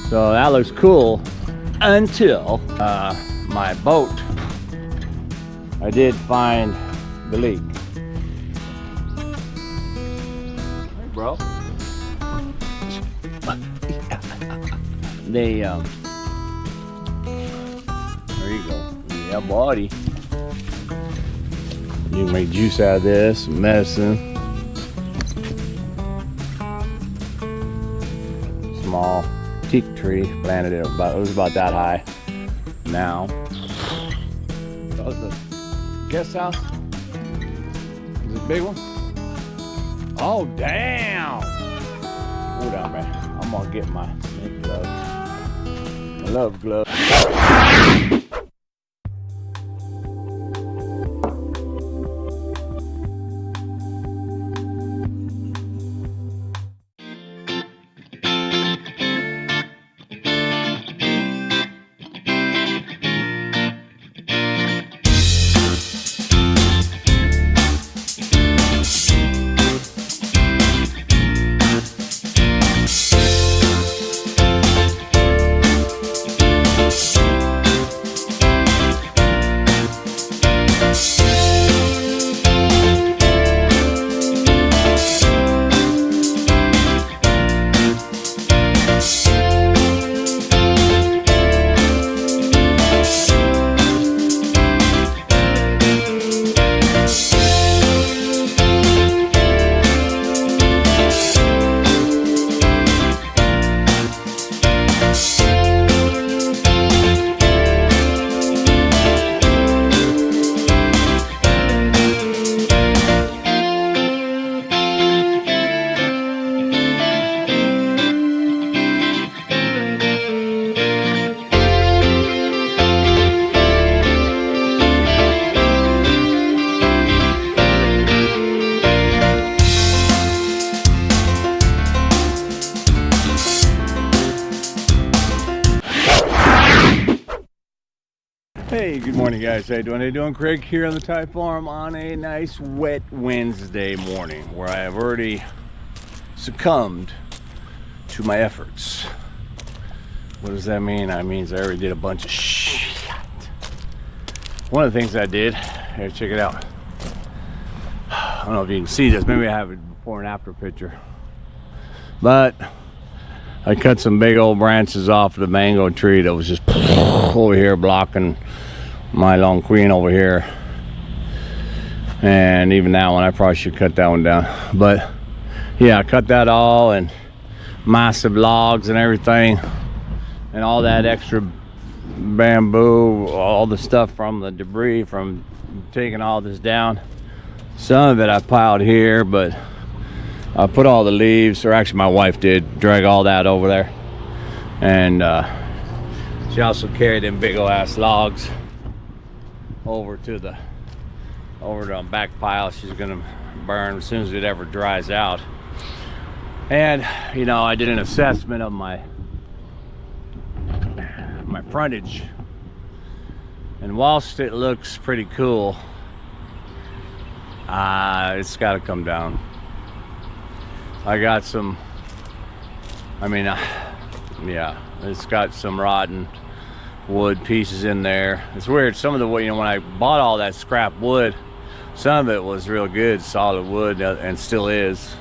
So that looks cool until my boat. I did find the leak. Hey, bro. They there you go. Yeah, buddy. You can make juice out of this, medicine. Small teak tree, planted it about, it was about that high. Now, that was the guest house. Is it a big one? Oh damn! Hold on, man. I'm gonna get my snake gloves. I love gloves. Hey, good morning guys. How you doing? How you doing? Craig here on the Thai farm on a nice wet Wednesday morning where I have already succumbed to my efforts. What does that mean? That means I already did a bunch of shit. One of the things I did, here, check it out. I don't know if you can see this. Maybe I have a before and after picture. But I cut some big old branches off the mango tree that was just over here blocking my long queen over here. And even that one, I probably should cut that one down. But yeah, I cut that all, and massive logs and everything, and all that extra bamboo, all the stuff from the debris from taking all this down. Some of it I piled here, but I put all the leaves, or actually my wife did, drag all that over there. And she also carried them big old ass logs over to the back pile. She's gonna burn as soon as it ever dries out. And you know, I did an assessment of my frontage, and whilst it looks pretty cool, it's got to come down. I got some, yeah, it's got some rotten wood pieces in there. It's weird, some of the wood, you know, when I bought all that scrap wood, some of it was real good solid wood, and still is,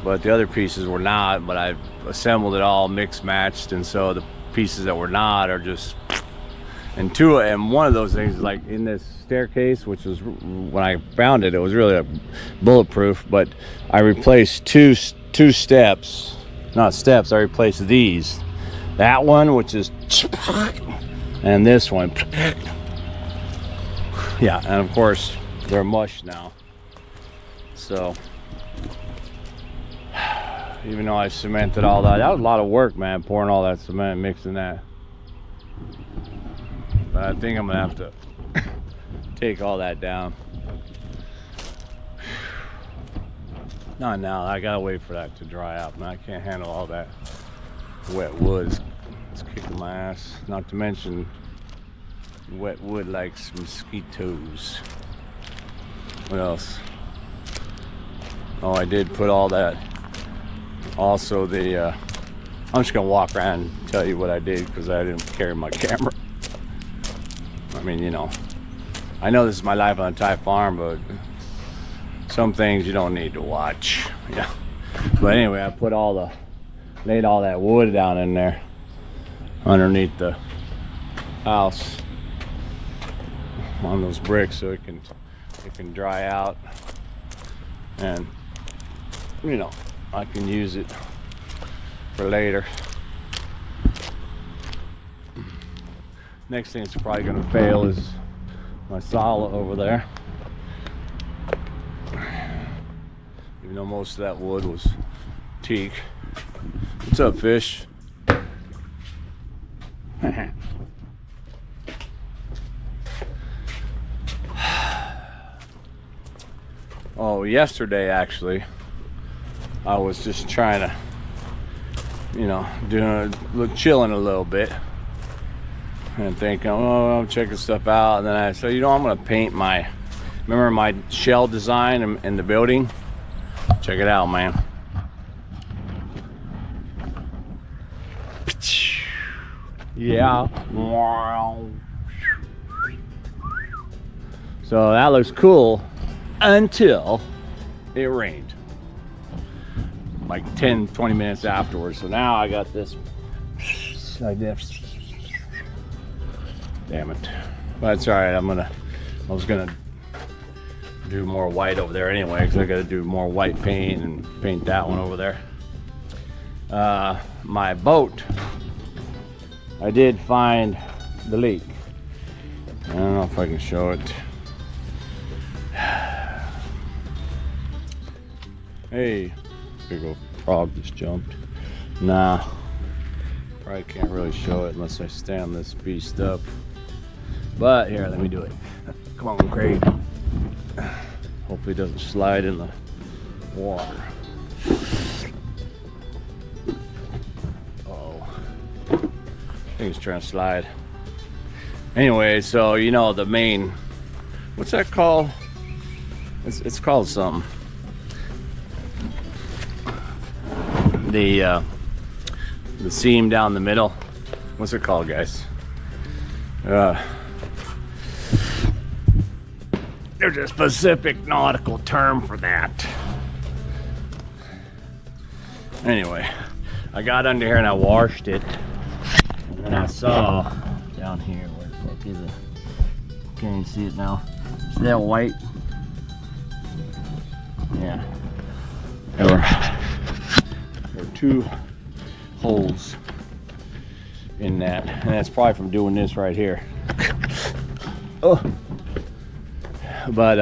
but the other pieces were not. But I assembled it all mixed matched, and so the pieces that were not are just, and one of those things is like in this staircase, which was, when I found it, it was really a bulletproof, but I replaced two steps, not steps, I replaced these, that one, which is, and this one, yeah, and of course they're mush now. So even though I cemented all that was a lot of work, man, pouring all that cement, mixing that. But I think I'm gonna have to take all that down. Not now, I gotta wait for that to dry out, man. I can't handle all that wet wood. It's kicking my ass. Not to mention wet wood likes mosquitoes. What else? Oh, I did put all that Also the I'm just gonna walk around and tell you what I did because I didn't carry my camera. I mean, you know, I know this is my life on a Thai farm, but some things you don't need to watch. Yeah. But anyway, I put laid all that wood down in there underneath the house on those bricks so it can dry out, and you know, I can use it for later. Next thing that's probably gonna fail is my sala over there. Even though most of that wood was teak. What's up, fish? Oh, yesterday actually, I was just trying to, you know, chilling a little bit and thinking, oh, I'm checking stuff out. And then I said, you know, I'm gonna paint remember my shell design in the building? Check it out, man. Yeah. So that looks cool until it rained. Like 10-20 minutes afterwards. So now I got this like this. Damn it. But it's alright. I was gonna do more white over there anyway, because I gotta do more white paint and paint that one over there. My boat, I did find the leak. I don't know if I can show it. Hey, big old frog just jumped. Nah, probably can't really show it unless I stand this beast up. But here, let me do it. Come on, Craig. Hopefully it doesn't slide in the water. Uh-oh. I think it's trying to slide. Anyway, so you know the main, what's that called? It's called something. The seam down the middle. What's it called, guys? There's a specific nautical term for that. Anyway, I got under here and I washed it, and then I saw down here, where the fuck is it? Can't even see it now. See that white? Yeah. There were 2 holes in that, and that's probably from doing this right here. Oh. But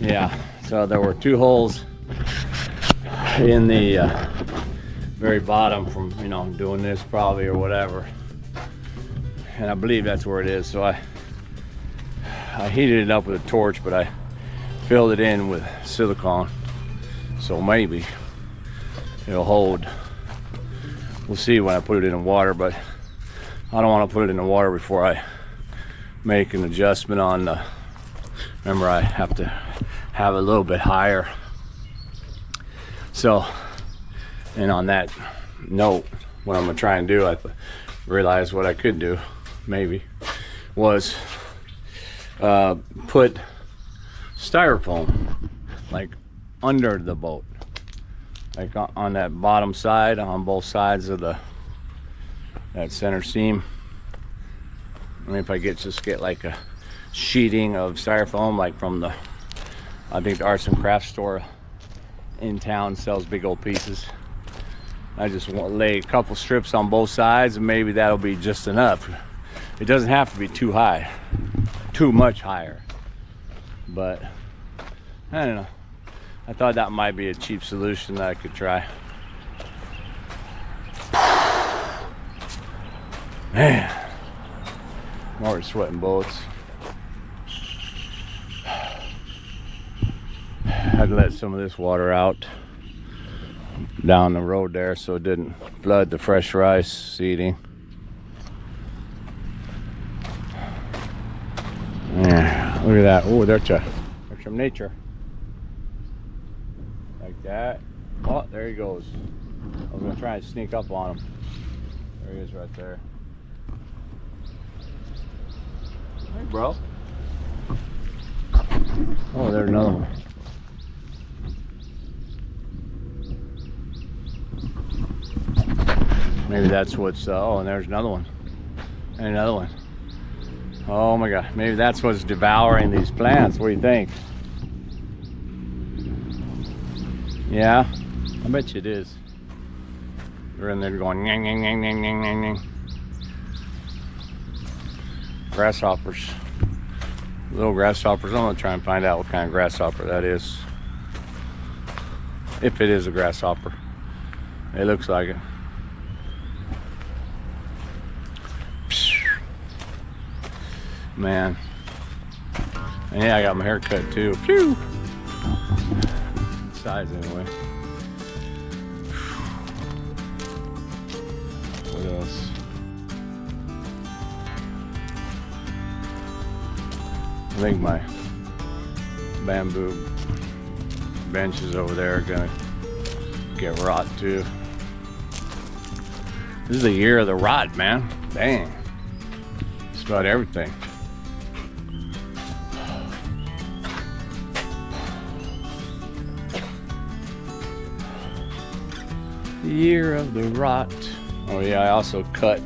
yeah, so there were 2 holes in the very bottom from, you know, doing this probably or whatever, and I believe that's where it is. So I heated it up with a torch, but I filled it in with silicone, so maybe it'll hold. We'll see when I put it in the water, but I don't want to put it in the water before I make an adjustment on the, remember I have to have it a little bit higher. So, and on that note, what I'm gonna try and do, I realized what I could do maybe was put styrofoam like under the boat, like on that bottom side, on both sides of that center seam. I mean, if I just get like a sheeting of styrofoam, like from the, I think the arts and crafts store in town sells big old pieces. I just want to lay a couple strips on both sides, and maybe that'll be just enough. It doesn't have to be too high, too much higher, but I don't know. I thought that might be a cheap solution that I could try. Man, I'm already sweating bullets. Had to let some of this water out down the road there so it didn't flood the fresh rice seeding. Yeah, look at that. Oh, there's some nature. Like that. Oh, Oh, there he goes. I was gonna try and sneak up on him. There he is right there. Hey, bro. Oh, there's another one. Maybe that's what's, oh, and there's another one. And another one. Oh my God, maybe that's what's devouring these plants. What do you think? Yeah, I bet you it is. They're in there going, yang, yang, yang, yang, yang, yang, yang. Grasshoppers. Little grasshoppers. I'm gonna try and find out what kind of grasshopper that is. If it is a grasshopper. It looks like it. Man. And yeah, I got my hair cut too. Phew! Size anyway. What else? I think my bamboo benches over there are gonna get rot too. This is the year of the rot, man. Dang. Just about everything. The year of the rot. Oh yeah, I also cut.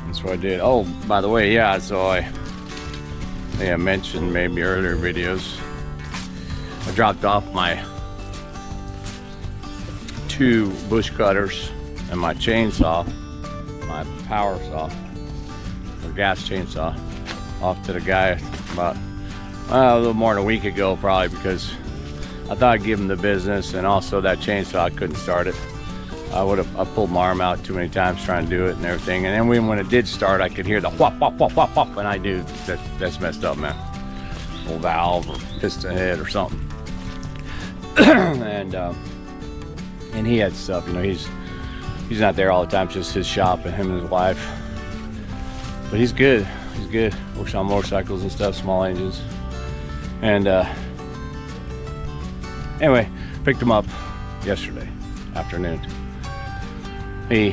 That's what I did. Oh, by the way, yeah, so I mentioned maybe earlier videos. I dropped off my 2 bush cutters and my chainsaw, my power saw, or gas chainsaw, off to the guy about a little more than a week ago, probably, because I thought I'd give him the business, and also that chainsaw, I couldn't start it. I pulled my arm out too many times trying to do it and everything, and then when it did start, I could hear the whop whop whop whop whop, and I knew that's messed up, man. Old valve or piston head or something. And he had stuff, you know. He's not there all the time. It's just his shop and him and his wife. But he's good. He's good. Works on motorcycles and stuff, small engines. And anyway, picked him up yesterday afternoon. He,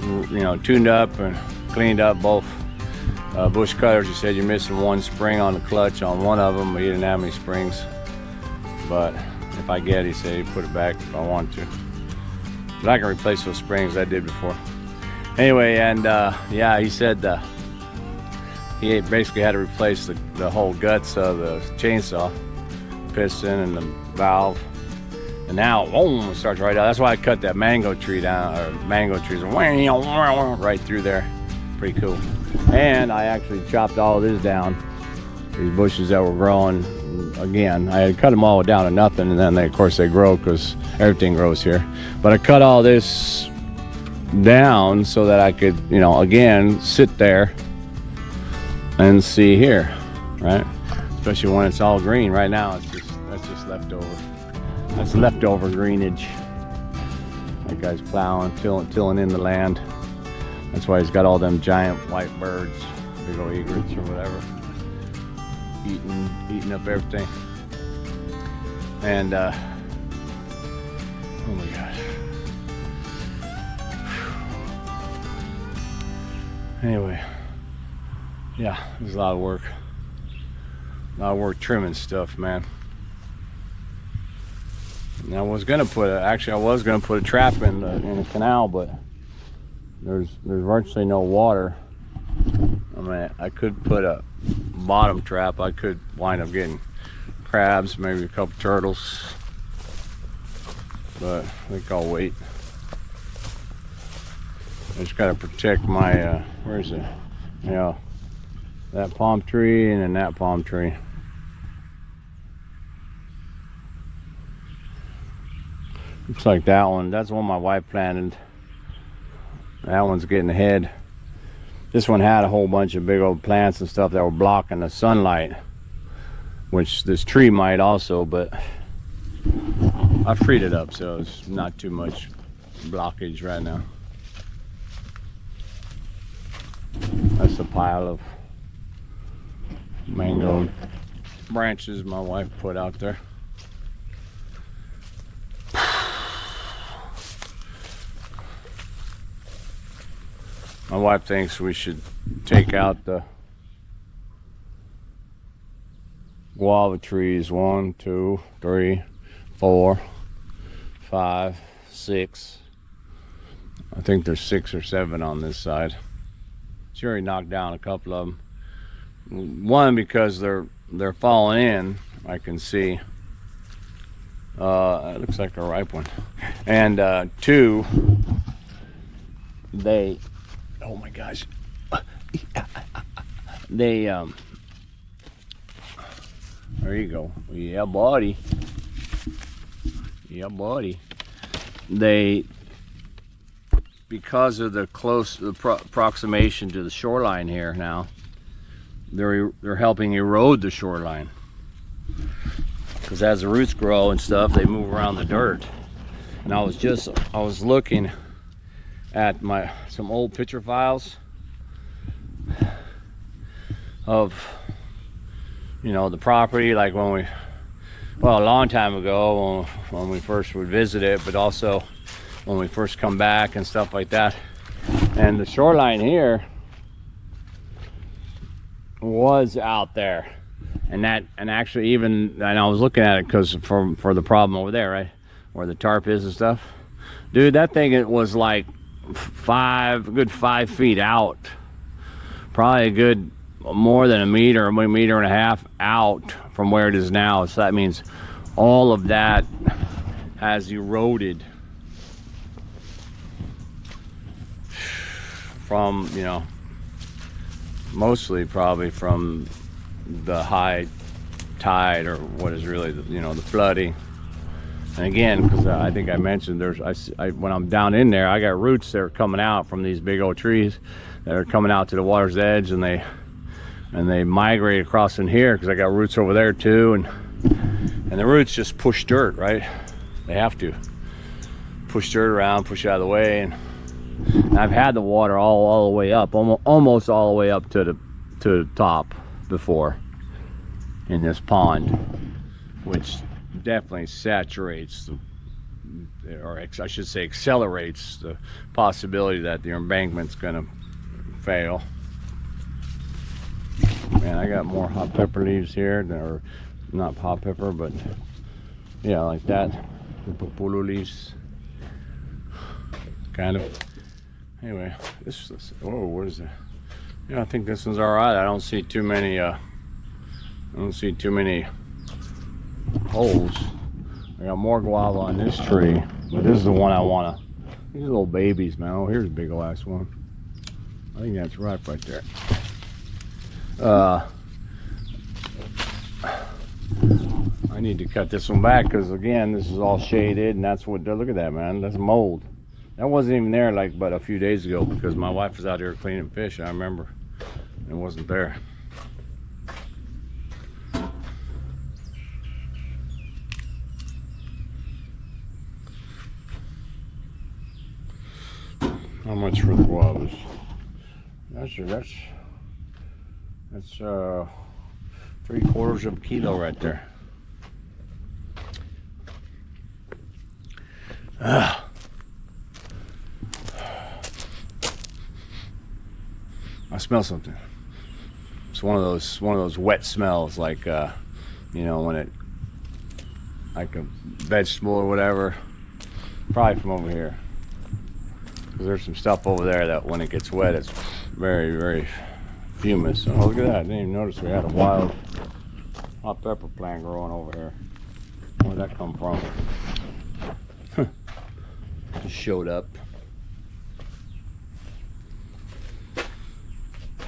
you know, tuned up and cleaned up both bush cutters. He said you're missing one spring on the clutch on one of them, but he didn't have any springs. But if I get it, he said he'd put it back if I want to. But I can replace those springs I did before. Anyway, and yeah, he said he basically had to replace the whole guts of the chainsaw, piston and the valve. And now, boom, it starts right out. That's why I cut that mango tree down, or mango trees right through there. Pretty cool. And I actually chopped all of this down. These bushes that were growing, again, I had cut them all down to nothing, and then of course they grow because everything grows here. But I cut all this down so that I could, you know, again, sit there and see here, right? Especially when it's all green. Right now, that's just leftover. That's leftover greenage. That guy's plowing, tilling in the land. That's why he's got all them giant white birds, big old egrets or whatever, eating up everything. And oh my God. Anyway, yeah, there's a lot of work. A lot of work trimming stuff, man. And I was gonna put a trap in the canal, but there's virtually no water. I mean, I could put a bottom trap. I could wind up getting crabs, maybe a couple turtles, but I think I'll wait. I just gotta protect my where is it? You know, that palm tree and then that palm tree. Looks like that one. That's the one my wife planted. That one's getting ahead. This one had a whole bunch of big old plants and stuff that were blocking the sunlight, which this tree might also, but I freed it up, so it's not too much blockage right now. That's a pile of mango branches my wife put out there. My wife thinks we should take out the guava trees. 1, 2, 3, 4, 5, 6. I think there's 6 or 7 on this side. She already knocked down a couple of them. One, because they're falling in, I can see. It looks like a ripe one. And 2, they, oh my gosh, they there you go. Yeah, buddy. Yeah, buddy. They, because of the close approximation to the shoreline here now, they're helping erode the shoreline. Because as the roots grow and stuff, they move around the dirt. And I was looking at some old picture files of, you know, the property, like when a long time ago when we first would visit it, but also when we first come back and stuff like that. And the shoreline here was out there, and actually even, and I was looking at it because for the problem over there, right where the tarp is and stuff, dude, that thing, it was like a good 5 feet out, probably a good more than a meter and a half out from where it is now. So that means all of that has eroded from, you know, mostly probably from the high tide, or what is really the, you know, the flooding. And again, because I think I mentioned, when I'm down in there, I got roots that are coming out from these big old trees that are coming out to the water's edge, and they migrate across in here because I got roots over there too, and the roots just push dirt, right? They have to push dirt around, push it out of the way, and I've had the water all the way up, almost all the way up to the top before in this pond, which definitely saturates or I should say accelerates the possibility that the embankment's gonna fail. Man, I got more hot pepper leaves here, or not hot pepper, but yeah, like that, the pupulu leaves, kind of. Anyway, this oh, what is that? Yeah, I think this one's all right. I don't see too many holes. I got more guava on this tree, but this is the one I wanna. These little babies, man. Oh, here's a big old ass one. I think that's ripe right there. I need to cut this one back because, again, this is all shaded, and that's what, look at that, man, that's mold. That wasn't even there like but a few days ago, because my wife was out here cleaning fish, I remember. It wasn't there. How much for the guavas? That's 3/4 of a kilo right there. I smell something. It's one of those wet smells, like you know, when it, like a vegetable or whatever, probably from over here. Because there's some stuff over there that when it gets wet, it's very, very fumous. Oh, look at that. I didn't even notice we had a wild hot pepper plant growing over here. Where'd that come from? Just showed up.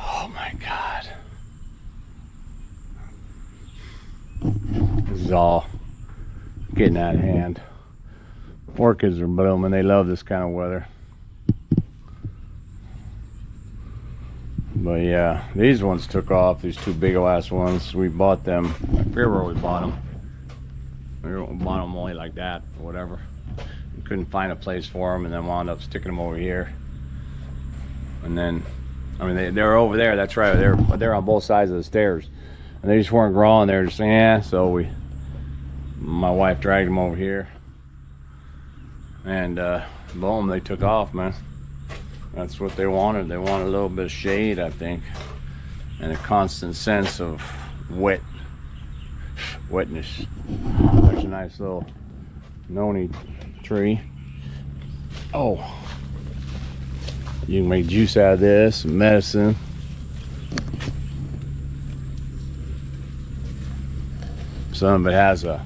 Oh my God. This is all getting out of hand. Orchids are blooming. They love this kind of weather. But yeah, these ones took off, these two big ass ones. We bought them, I forget where we bought them. We bought them only like that, or whatever. We couldn't find a place for them, and then wound up sticking them over here. And then, I mean, they're over there, that's right, they're on both sides of the stairs. And they just weren't growing, they were just, yeah, so my wife dragged them over here. And boom, they took off, man. That's what they wanted. They wanted a little bit of shade, I think, and a constant sense of wetness. There's a nice little noni tree. Oh, you can make juice out of this, medicine. Some of it has a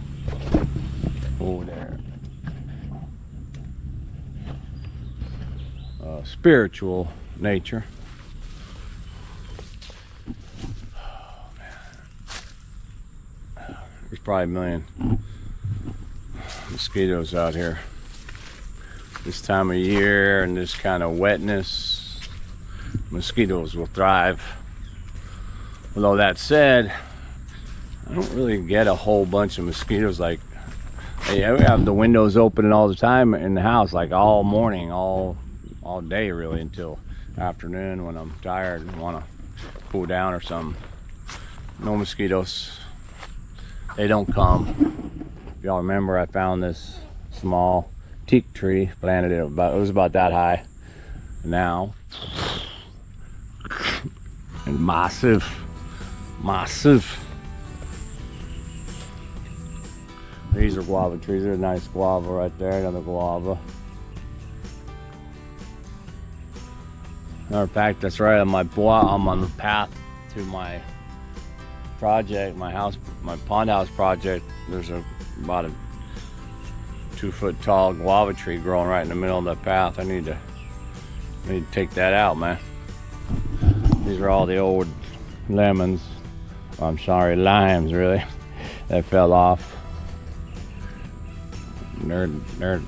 spiritual nature. Oh, man. There's probably a million mosquitoes out here this time of year, and this kind of wetness. Mosquitoes will thrive. Although that said, I don't really get a whole bunch of mosquitoes. Like, yeah, we have the windows open all the time in the house, like all morning, all day really, until afternoon when I'm tired and want to cool down or something. No mosquitoes. They don't come. If y'all remember, I found this small teak tree, planted it about, it was about that high. Now, and massive. These are guava trees. There's a nice guava right there, another guava. Matter of fact, that's right on my I'm on the path to my project, my pond house project. There's about a 2-foot tall guava tree growing right in the middle of that path. I need to take that out, man. These are all the old lemons. I'm sorry, limes, really, that fell off. They're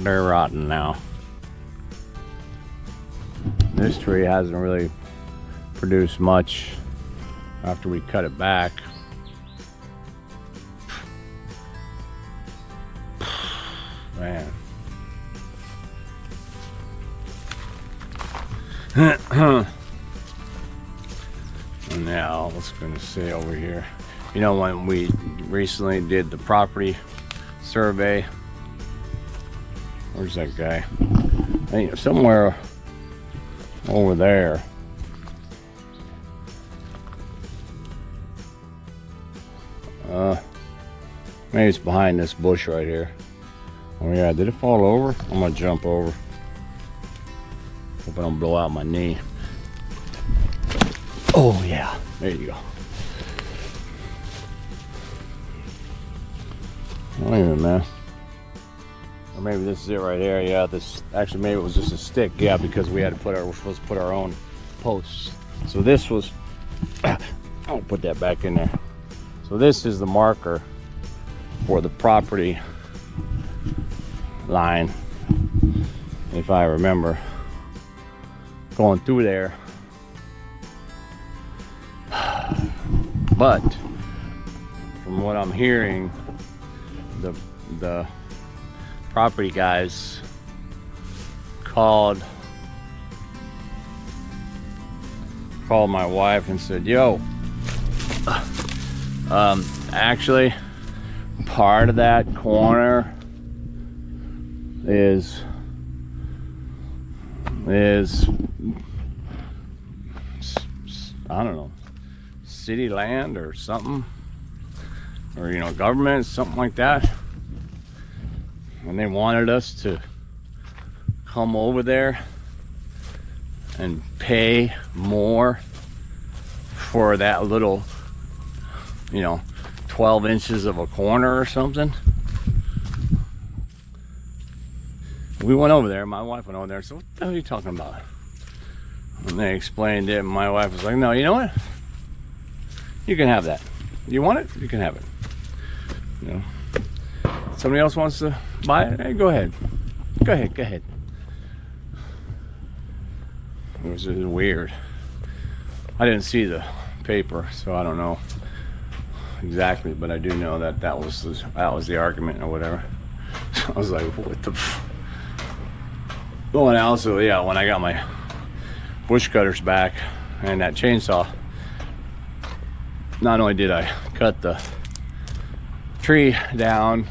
rotten now. This tree hasn't really produced much after we cut it back. Man. And now, what's gonna say over here? You know, when we recently did the property survey, where's that guy? I think somewhere over there. Maybe it's behind this bush right here. Oh yeah, did it fall over? I'm gonna jump over. Hope I don't blow out my knee. Oh yeah, there you go. Wait a minute, man. Or maybe this is it right here. Yeah, this actually, maybe it was just a stick. Yeah, because we're supposed to put our own posts. So this was, I'll put that back in there. So this is the marker for the property line, if I remember going through there. But from what I'm hearing, the property guys called my wife and said, yo, actually part of that corner is I don't know, city land or something, or you know, government, something like that. And they wanted us to come over there and pay more for that little, you know, 12 inches of a corner or something. We went over there, my wife went over there, so what the hell are you talking about? And they explained it, and my wife was like, no, you know what? You can have that. You want it? You can have it. You know, somebody else wants to buy it? Hey, go ahead. Go ahead. It was weird. I didn't see the paper, so I don't know exactly, but I do know that that was the argument or whatever. So I was like, what the well, and also, yeah, when I got my bush cutters back and that chainsaw, not only did I cut the tree down,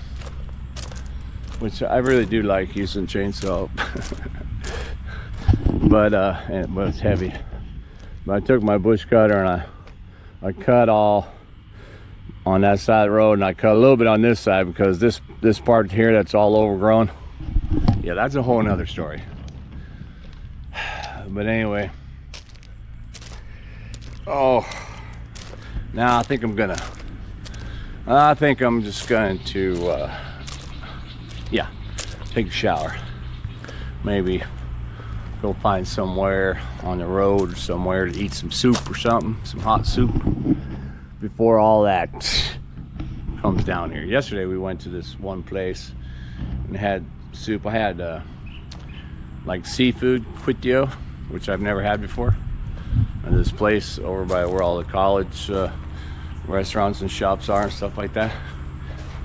which I really do like using chainsaw, but it's heavy. But I took my bush cutter and I cut all on that side of the road, and I cut a little bit on this side because this part here that's all overgrown. Yeah, that's a whole nother story. But anyway, oh, now I think I'm just going to yeah, take a shower, maybe go find somewhere on the road or somewhere to eat some soup or something, some hot soup, before all that comes down here. Yesterday we went to this one place and had soup. I had like seafood quitio, which I've never had before, and this place over by where all the college restaurants and shops are and stuff like that.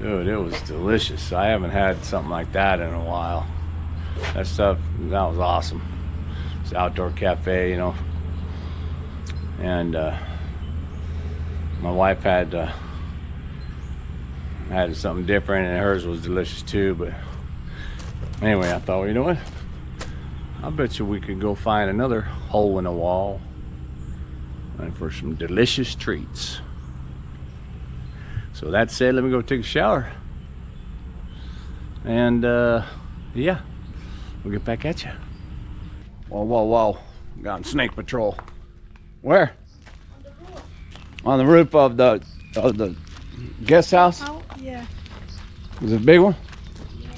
Dude, it was delicious. I haven't had something like that in a while. That was awesome. It's an outdoor cafe, you know. And my wife had something different, and hers was delicious too. But anyway, I thought, well, you know what? I bet you we could go find another hole in the wall and for some delicious treats. So that said, let me go take a shower. And yeah, we'll get back at you. Whoa, whoa, whoa. Got on snake patrol. Where? On the roof of the guest house? Oh, yeah. Is it a big one? Yeah.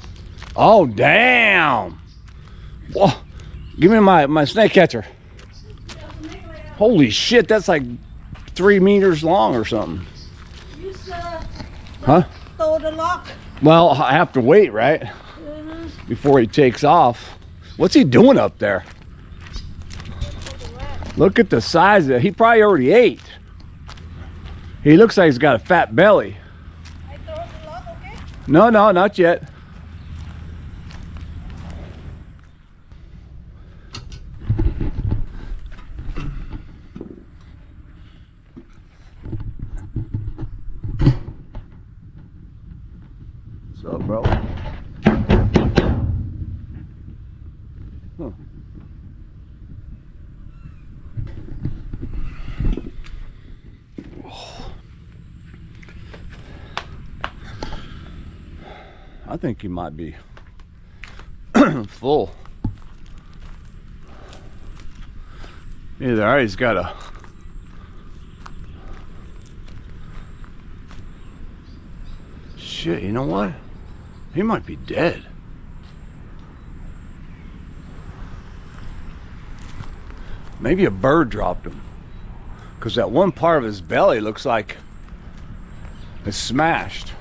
Oh, damn. Whoa. Give me my snake catcher. Holy shit, that's like 3 meters long or something. Huh? Throw the lock. Well, I have to wait, right? Before he takes off. What's he doing up there? Look at the size of it. He probably already ate. He looks like he's got a fat belly. I throw the lock, okay? No, not yet. What's up, bro? Huh. I think he might be full. Either he's got a shit, you know what? He might be dead. Maybe a bird dropped him, because that one part of his belly looks like it's smashed.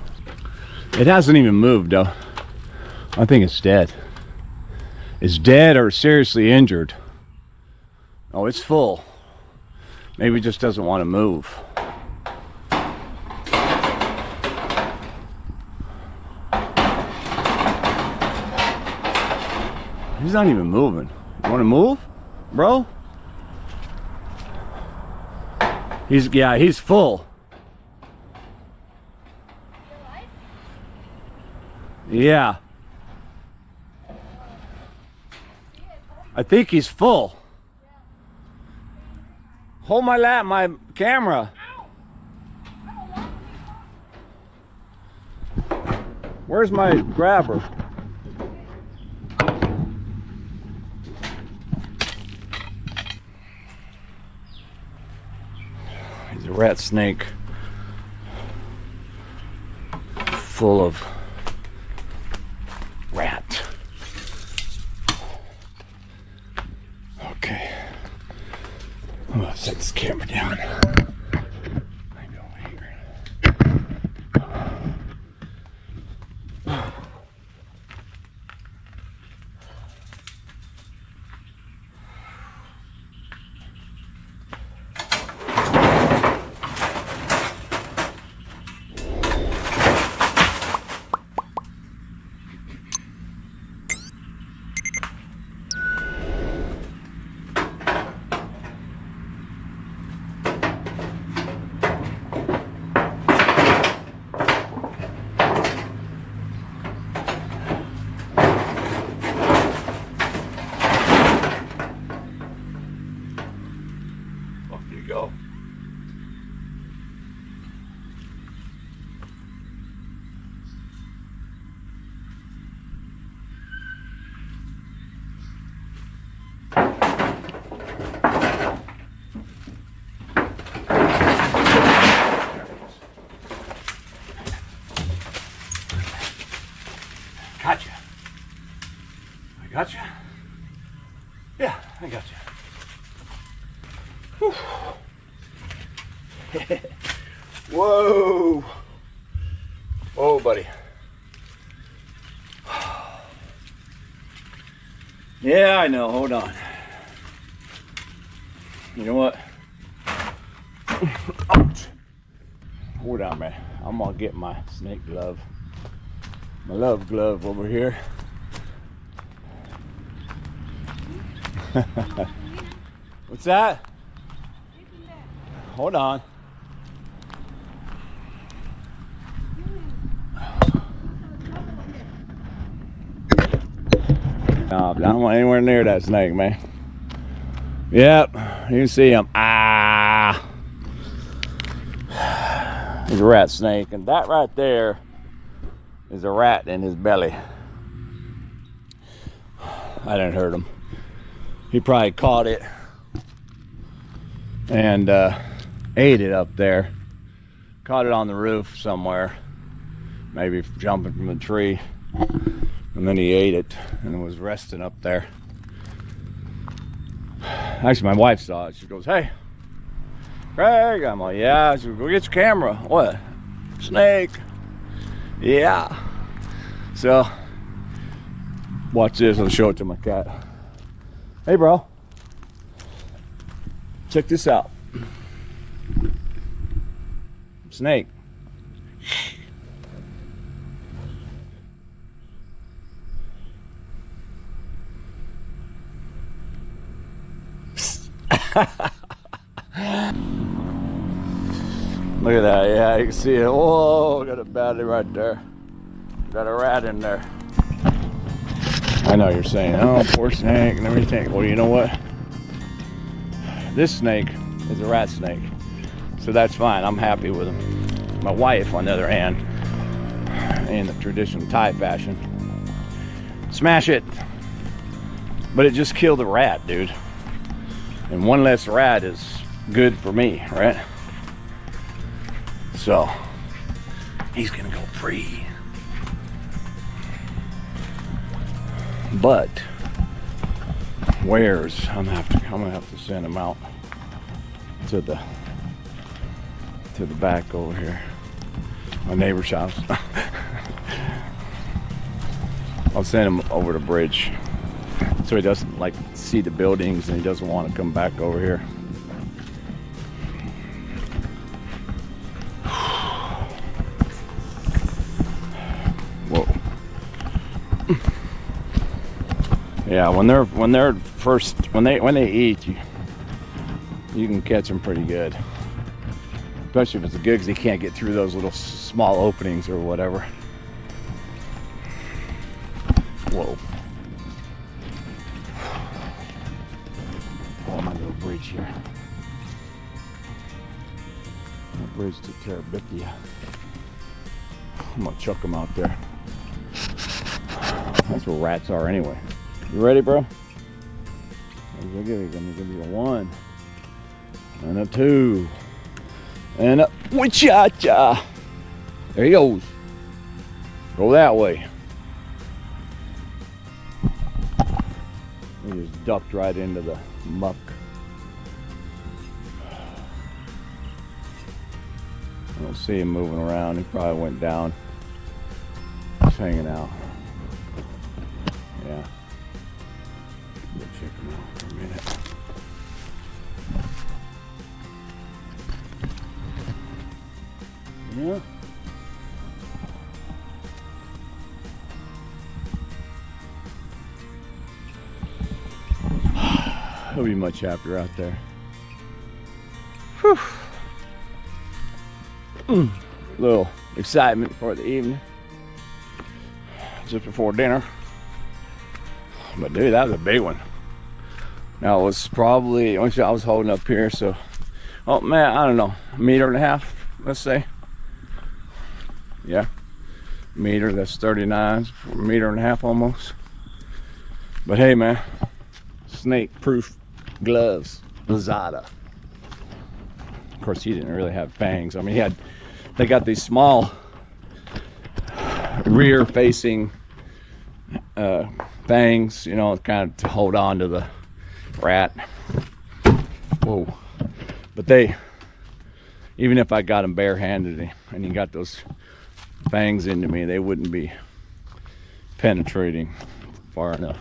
It hasn't even moved though. I think it's dead. It's dead or seriously injured. Oh, it's full. Maybe it just doesn't want to move. He's not even moving. You want to move, bro? He's full. Yeah. I think he's full. Hold my camera. Where's my grabber? He's a rat snake full of rat. Okay. I'm gonna set this camera down. I go here. Gotcha. Yeah, I got you. Whoa. Whoa, buddy. Yeah, I know. Hold on. You know what? Ouch. Hold on, man. I'm gonna get my snake glove. My love glove over here. What's that? Hold on. No, I don't want anywhere near that snake, man. Yep, you can see him. Ah! He's a rat snake, and that right there is a rat in his belly. I didn't hurt him. He probably caught it and ate it up there. Caught it on the roof somewhere, maybe jumping from the tree, and then he ate it and was resting up there. Actually, my wife saw it. She goes, "Hey, Craig." I'm like, "Yeah." She goes, "Go get your camera." "What?" "Snake." "Yeah." So, watch this. I'll show it to my cat. "Hey, bro. Check this out. Snake." Look at that. Yeah, you can see it. Whoa, got a battery right there. Got a rat in there. I know you're saying, "Oh, poor snake," and everything. Well, you know what? This snake is a rat snake, so that's fine. I'm happy with him. My wife, on the other hand, in the traditional Thai fashion, smash it. But it just killed a rat, dude. And one less rat is good for me, right? So he's gonna go free. But where's I'm gonna have to send him out to the back over here, my neighbor's house. I'll send him over the bridge so he doesn't like see the buildings and he doesn't want to come back over here. Whoa. Yeah, when they eat, you can catch them pretty good. Especially if it's good, because they can't get through those little small openings or whatever. Whoa. Oh, my little bridge here. My bridge to Terabithia. I'm gonna chuck them out there. That's where rats are anyway. You ready, bro? I'm gonna give you a 1 and a 2 and a cha-cha. There he goes. Go that way. He just ducked right into the muck. I don't see him moving around. He probably went down. Just hanging out. Yeah. We'll check him out for a minute. Yeah. He'll be much happier out there. Whew. Little excitement for the evening. Just before dinner. But dude, that was a big one. Now it was probably, I was holding up here, so, oh man, I don't know, 1.5 meters, let's say. Yeah, meter, that's 39, 1.5 meters almost. But hey man, snake proof gloves, Lazada. Of course he didn't really have fangs. I mean, they got these small rear facing fangs, you know, kind of to hold on to the rat. Whoa. But they, even if I got them barehanded and you got those fangs into me, they wouldn't be penetrating far enough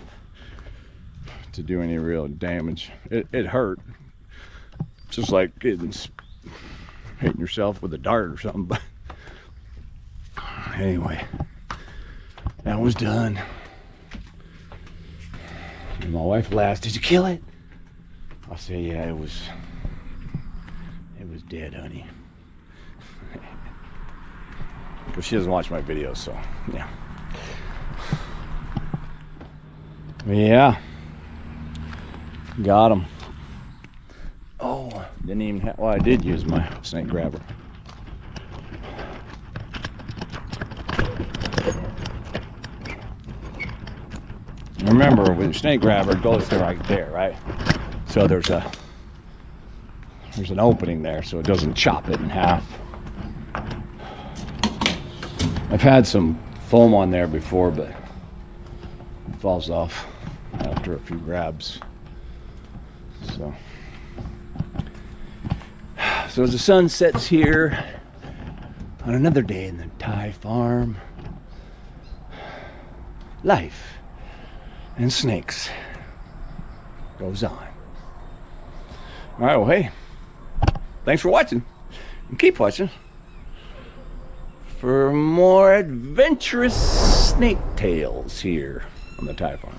to do any real damage. It hurt, just like hitting yourself with a dart or something. But anyway, that was done. And my wife laughs, "Did you kill it?" I say, "Yeah, it was dead, honey." Because she doesn't watch my videos, so yeah. Yeah, got him. Oh, didn't even have, well, I did use my snake grabber. Remember, with the snake grabber, it goes to right there, right? So there's an opening there, so it doesn't chop it in half. I've had some foam on there before, but it falls off after a few grabs. So as the sun sets here on another day in the Thai farm, life and snakes goes on. All right, well, hey, thanks for watching, and keep watching for more adventurous snake tales here on the Thai farm.